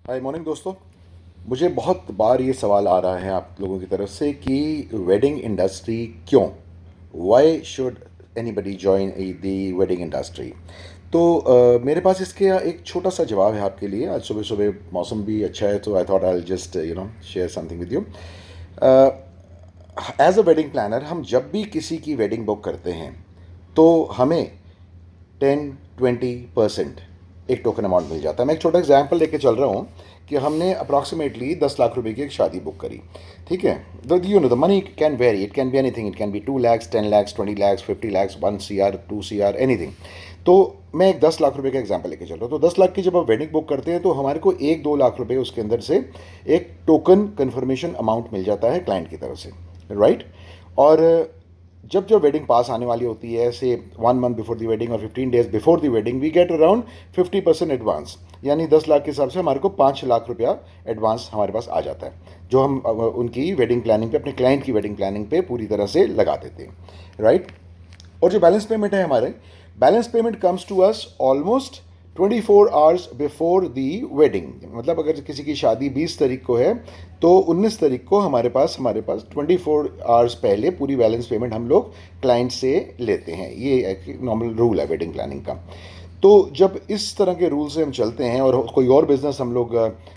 Hi morning दोस्तों। मुझे बहुत बार ये सवाल आ रहा है आप लोगों की तरफ से कि वेडिंग इंडस्ट्री क्यों, why should anybody join the wedding industry. तो मेरे पास इसके एक छोटा सा जवाब है आपके लिए। आज सुबह सुबह मौसम भी अच्छा है, तो I thought I just share something with you. As a wedding planner हम जब भी किसी की वेडिंग बुक करते हैं तो हमें 10-20% एक टोकन अमाउंट मिल जाता है। मैं एक छोटा एग्जांपल लेके चल रहा हूँ कि हमने अप्रॉक्सीमेटली 10 लाख रुपए की एक शादी बुक करी। ठीक है, the money can very, it can be anything, it can be 2 lakhs, 10 lakhs, 20 lakhs, 50 lakhs, 1 CR, 2 CR, anything. तो मैं एक 10 लाख रुपए का एग्जाम्पल लेके चल रहा हूँ। तो 10 लाख की जब आप वेडिंग बुक करते हैं तो हमारे को 1-2 लाख रुपए उसके अंदर से एक टोकन कन्फर्मेशन अमाउंट मिल जाता है क्लाइंट की तरफ से, राइट। और जब जब वेडिंग पास आने वाली होती है, से 1 month बिफोर द वेडिंग और 15 days before the wedding, we get around 50% advance. यानी 10 लाख के हिसाब से हमारे को 5 लाख रुपया एडवांस हमारे पास आ जाता है, जो हम उनकी वेडिंग प्लानिंग पे, अपने क्लाइंट की वेडिंग प्लानिंग पे पूरी तरह से लगा देते हैं, राइट। और जो बैलेंस पेमेंट है हमारे, balance payment comes to us almost 24 hours before the wedding. मतलब अगर किसी की शादी 20 तारीख को है तो 19 तारीख को हमारे पास 24 आवर्स पहले पूरी बैलेंस पेमेंट हम लोग क्लाइंट से लेते हैं। ये एक नॉर्मल रूल है वेडिंग प्लानिंग का। तो जब इस तरह के रूल से हम चलते हैं और कोई और बिज़नेस हम लोग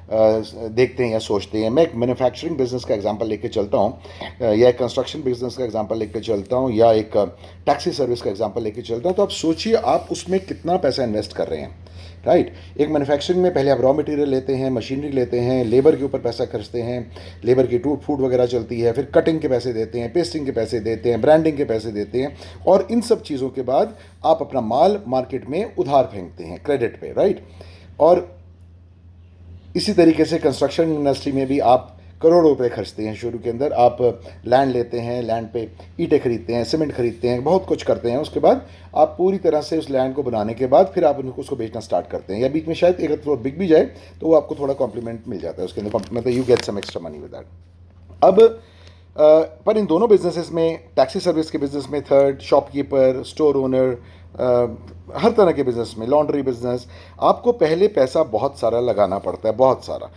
देखते हैं या सोचते हैं, मैं एक मैन्युफैक्चरिंग बिजनेस का एग्जांपल लेके चलता हूँ, या एक कंस्ट्रक्शन बिजनेस का एग्जांपल लेके चलता हूँ, या एक टैक्सी सर्विस का एग्जांपल लेके चलता हूँ, तो आप सोचिए आप उसमें कितना पैसा इन्वेस्ट कर रहे हैं, राइट। एक मैन्युफैक्चरिंग में पहले आप रॉ मटेरियल लेते हैं, मशीनरी लेते हैं, लेबर के ऊपर पैसा खर्चते हैं, लेबर की फूड वगैरह चलती है, फिर कटिंग के पैसे देते हैं, पेस्टिंग के पैसे देते हैं, ब्रांडिंग के पैसे देते हैं, और इन सब चीज़ों के बाद आप अपना माल मार्केट में उधार फेंकते हैं क्रेडिट पे, राइट। और इसी तरीके से कंस्ट्रक्शन इंडस्ट्री में भी आप करोड़ों रुपए खर्चते हैं। शुरू के अंदर आप लैंड लेते हैं, लैंड पे ईंटें खरीदते हैं, सीमेंट खरीदते हैं, बहुत कुछ करते हैं। उसके बाद आप पूरी तरह से उस लैंड को बनाने के बाद फिर आप उसको बेचना स्टार्ट करते हैं, या बीच में शायद एक फ्लोर बिक भी जाए तो वो आपको थोड़ा कॉम्प्लीमेंट मिल जाता है उसके अंदर, मतलब you get some extra money with that. अब पर इन दोनों बिजनेसेस में, टैक्सी सर्विस के बिजनेस में थर्ड, शॉपकीपर, स्टोर ओनर, हर तरह के बिजनेस में, लॉन्ड्री बिजनेस, आपको पहले पैसा बहुत सारा लगाना पड़ता है, बहुत सारा।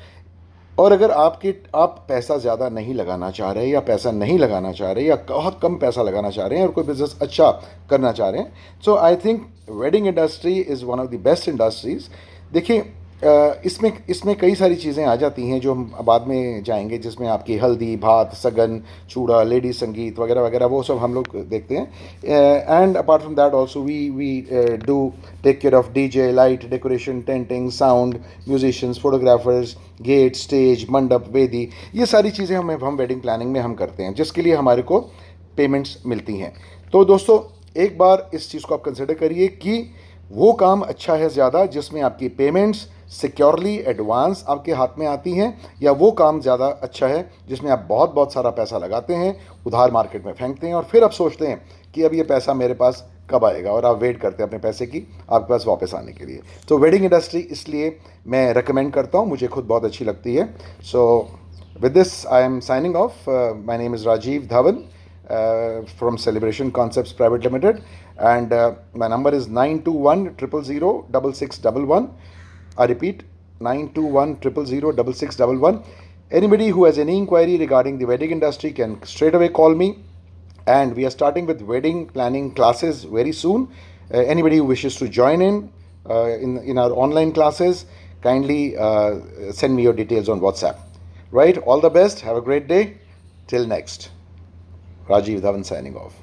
और अगर आप पैसा ज़्यादा नहीं लगाना चाह रहे, या पैसा नहीं लगाना चाह रहे, या बहुत कम पैसा लगाना चाह रहे हैं और कोई बिजनेस अच्छा करना चाह रहे हैं, so I think wedding industry is one of the best industries. देखिए, इसमें इसमें कई सारी चीज़ें आ जाती हैं जो हम बाद में जाएंगे, जिसमें आपकी हल्दी, भात, सगन, चूड़ा, लेडी संगीत वगैरह वगैरह, वो सब हम लोग देखते हैं। And apart from that also we do take care of DJ, light, decoration, tenting, sound, musicians, photographers, gate, stage, mandap, vedi, ये सारी चीज़ें हम वेडिंग प्लानिंग में हम करते हैं, जिसके लिए हमारे को पेमेंट्स मिलती हैं। तो दोस्तों, एक बार इस चीज़ को आप कंसिडर करिए कि वो काम अच्छा है ज़्यादा जिसमें आपकी पेमेंट्स सिक्योरली एडवांस आपके हाथ में आती हैं, या वो काम ज़्यादा अच्छा है जिसमें आप बहुत बहुत सारा पैसा लगाते हैं, उधार मार्केट में फेंकते हैं, और फिर आप सोचते हैं कि अब ये पैसा मेरे पास कब आएगा, और आप वेट करते हैं अपने पैसे की आपके पास वापस आने के लिए। तो वेडिंग इंडस्ट्री इसलिए मैं रिकमेंड करता हूँ, मुझे खुद बहुत अच्छी लगती है। सो with this I am signing off. My name is Rajiv Dhawan from Celebration Concepts Private Limited, and my number is 921 000 6611. I repeat, 921 000 6611. Anybody who has any inquiry regarding the wedding industry can straight away call me, and we are starting with wedding planning classes very soon. Anybody who wishes to join in our online classes, kindly send me your details on WhatsApp. Right, all the best, have a great day, till next. Rajiv Dhawan signing off.